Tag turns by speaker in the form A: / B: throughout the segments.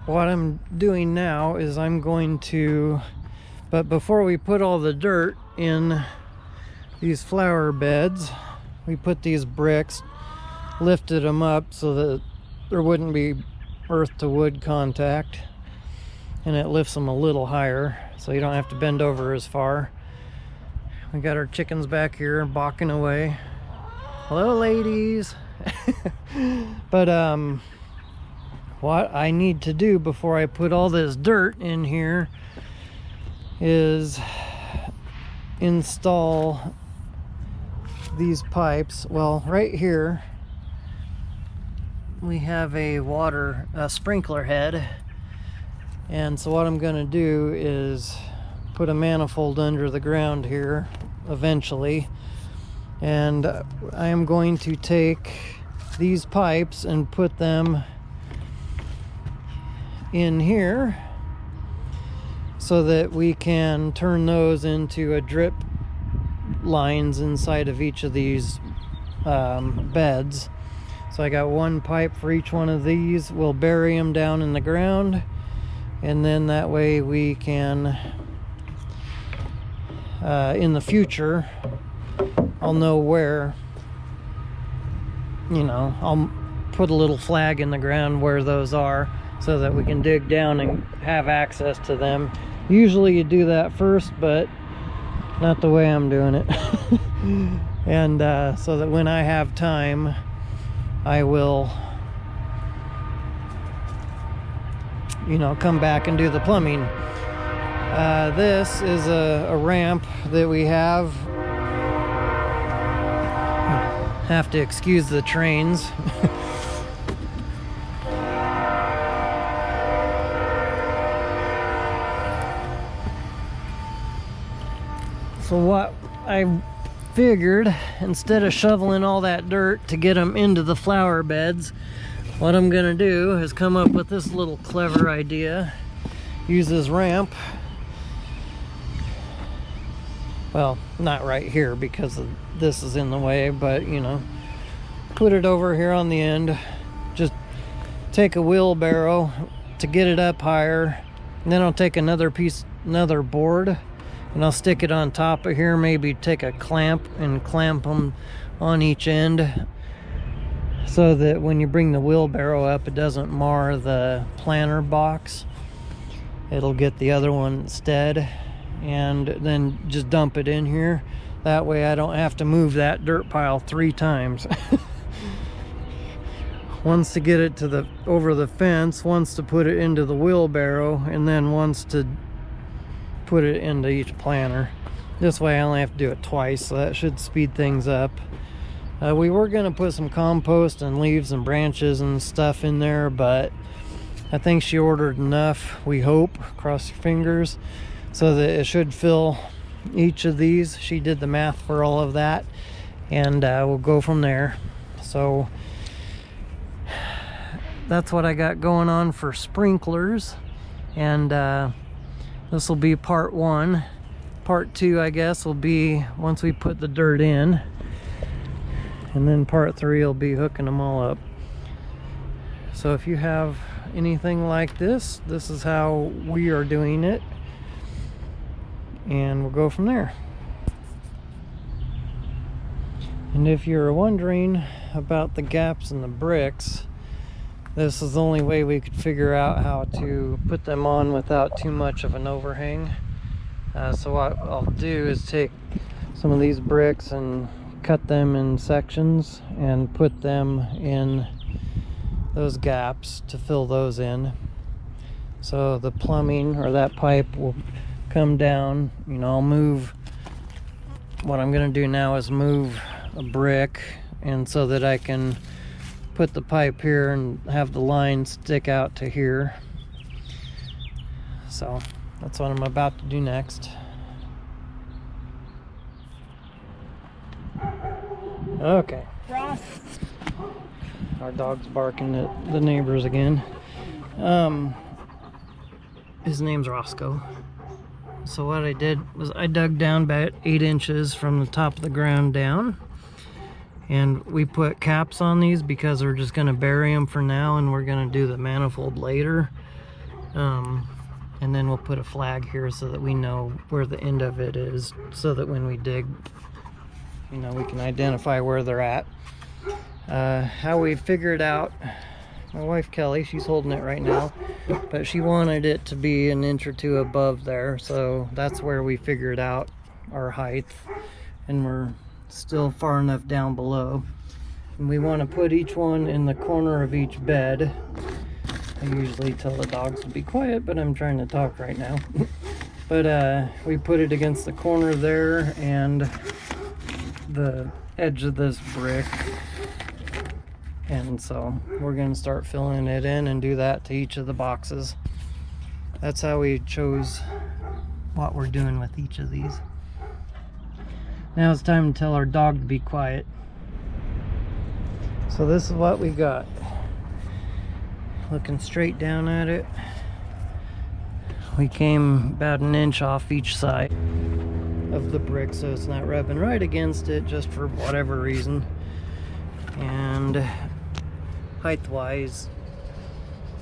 A: what I'm doing now is I'm going to, but before we put all the dirt in these flower beds, we put these bricks, lifted them up so that there wouldn't be earth to wood contact, and it lifts them a little higher so you don't have to bend over as far. We got our chickens back here balking away. Hello, ladies. But what I need to do before I put all this dirt in here is install these pipes. Well, right here we have a sprinkler head, and so what I'm going to do is put a manifold under the ground here eventually, and I am going to take these pipes and put them in here so that we can turn those into a drip lines inside of each of these beds. So I got one pipe for each one of these. We'll bury them down in the ground, and then that way we can in the future I'll know where, I'll put a little flag in the ground where those are so that we can dig down and have access to them. Usually you do that first, but not the way I'm doing it. And so that when I have time, I will, come back and do the plumbing. This is a ramp that we have. Have to excuse the trains. So what I figured, instead of shoveling all that dirt to get them into the flower beds, what I'm gonna do is come up with this little clever idea. Use this ramp. Well, not right here because this is in the way, but put it over here on the end. Just take a wheelbarrow to get it up higher, and then I'll take another board, and I'll stick it on top of here. Maybe take a clamp and clamp them on each end so that when you bring the wheelbarrow up, it doesn't mar the planter box. It'll get the other one instead, and then just dump it in here. That way I don't have to move that dirt pile 3 times. Once to get it over the fence, once to put it into the wheelbarrow, and then once to put it into each planter. This way I only have to do it twice, so that should speed things up. We were going to put some compost and leaves and branches and stuff in there, but I think she ordered enough, we hope, cross your fingers, so that it should fill each of these. She did the math for all of that, and we'll go from there. So that's what I got going on for sprinklers, and this will be part 1. Part 2, I guess, will be once we put the dirt in, and then part 3 will be hooking them all up. So if you have anything like this, this is how we are doing it, and we'll go from there. And if you're wondering about the gaps in the bricks, this is the only way we could figure out how to put them on without too much of an overhang. So what I'll do is take some of these bricks and cut them in sections and put them in those gaps to fill those in. So the plumbing, or that pipe, will come down. I'll move, what I'm going to do now is move a brick, and so that I can put the pipe here and have the line stick out to here. So that's what I'm about to do next. Okay.
B: Ross.
A: Our dog's barking at the neighbors again. His name's Roscoe. So what I did was I dug down about 8 inches from the top of the ground down, and we put caps on these because we're just going to bury them for now, and we're going to do the manifold later. And then we'll put a flag here so that we know where the end of it is, so that when we dig, you know, we can identify where they're at. How we figured out, my wife Kelly, she's holding it right now, but she wanted it to be an inch or two above there, so that's where we figured out our height, and we're still far enough down below. And we want to put each one in the corner of each bed. I usually tell the dogs to be quiet, but I'm trying to talk right now. But we put it against the corner there and the edge of this brick. And so we're going to start filling it in and do that to each of the boxes. That's how we chose what we're doing with each of these. Now it's time to tell our dog to be quiet. So this is what we got. Looking straight down at it, we came about an inch off each side of the brick, so it's not rubbing right against it, just for whatever reason. And height-wise,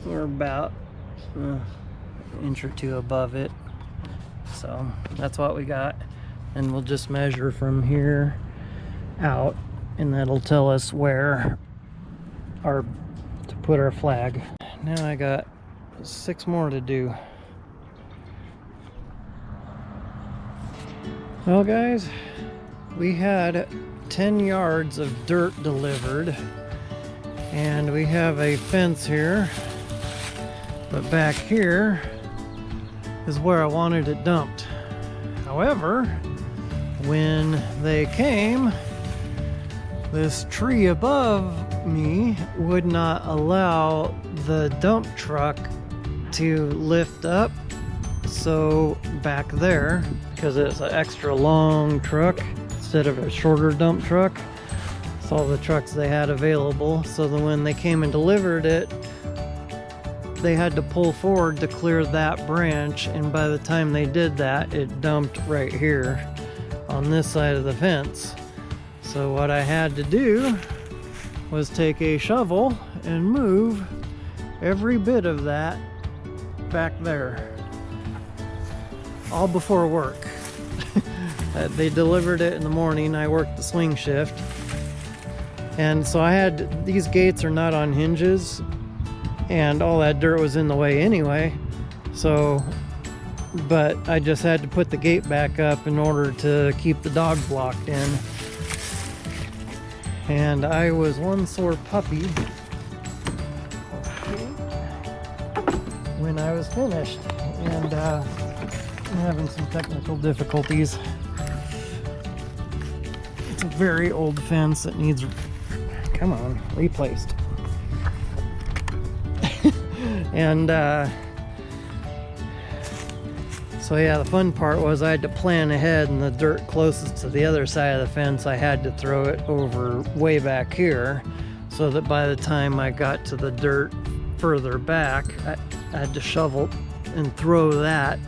A: we're about an inch or two above it. So that's what we got, and we'll just measure from here out, and that'll tell us where to put our flag. Now I got 6 more to do. Well guys, we had 10 yards of dirt delivered, and we have a fence here, but back here is where I wanted it dumped. However, when they came, this tree above me would not allow the dump truck to lift up, so back there, because it's an extra long truck instead of a shorter dump truck, it's all the trucks they had available, so that when they came and delivered it, they had to pull forward to clear that branch, and by the time they did that, it dumped right here on this side of the fence. So what I had to do was take a shovel and move every bit of that back there, all before work. They delivered it in the morning. I worked the swing shift, and so I had, these gates are not on hinges, and all that dirt was in the way anyway, so, but I just had to put the gate back up in order to keep the dogs locked in. And I was one sore puppy when I was finished, and I'm having some technical difficulties. It's a very old fence that needs, come on, replaced. And so yeah, the fun part was I had to plan ahead, and the dirt closest to the other side of the fence, I had to throw it over way back here, so that by the time I got to the dirt further back, I had to shovel and throw that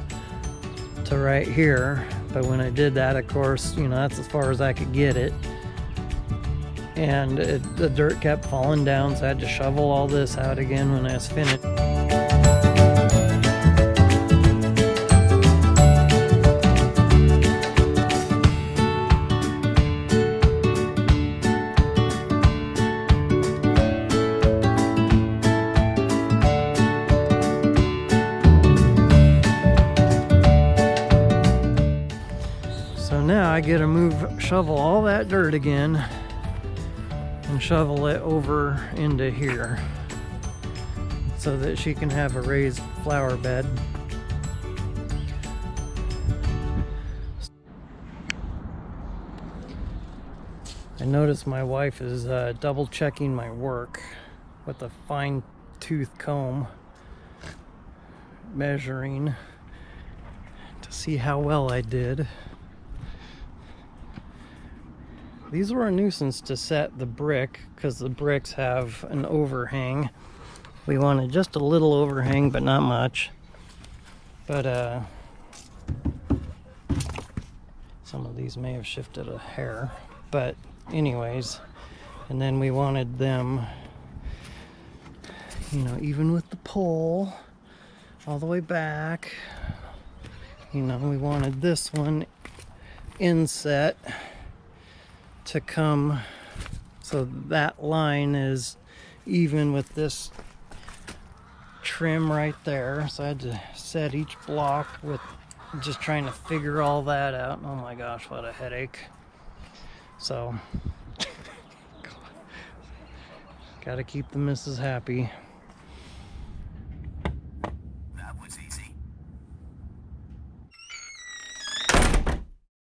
A: to right here. But when I did that, of course, you know, that's as far as I could get it. And the dirt kept falling down, so I had to shovel all this out again when I was finished. So now I get to shovel all that dirt again and shovel it over into here so that she can have a raised flower bed. I noticed my wife is double checking my work with a fine tooth comb, measuring to see how well I did. These were a nuisance to set the brick because the bricks have an overhang. We wanted just a little overhang, but not much. But some of these may have shifted a hair, but anyways, and then we wanted them, you know, even with the pole all the way back. You know, we wanted this one inset to come so that line is even with this trim right there. So I had to set each block with just trying to figure all that out. Oh my gosh, what a headache. So gotta keep the missus happy.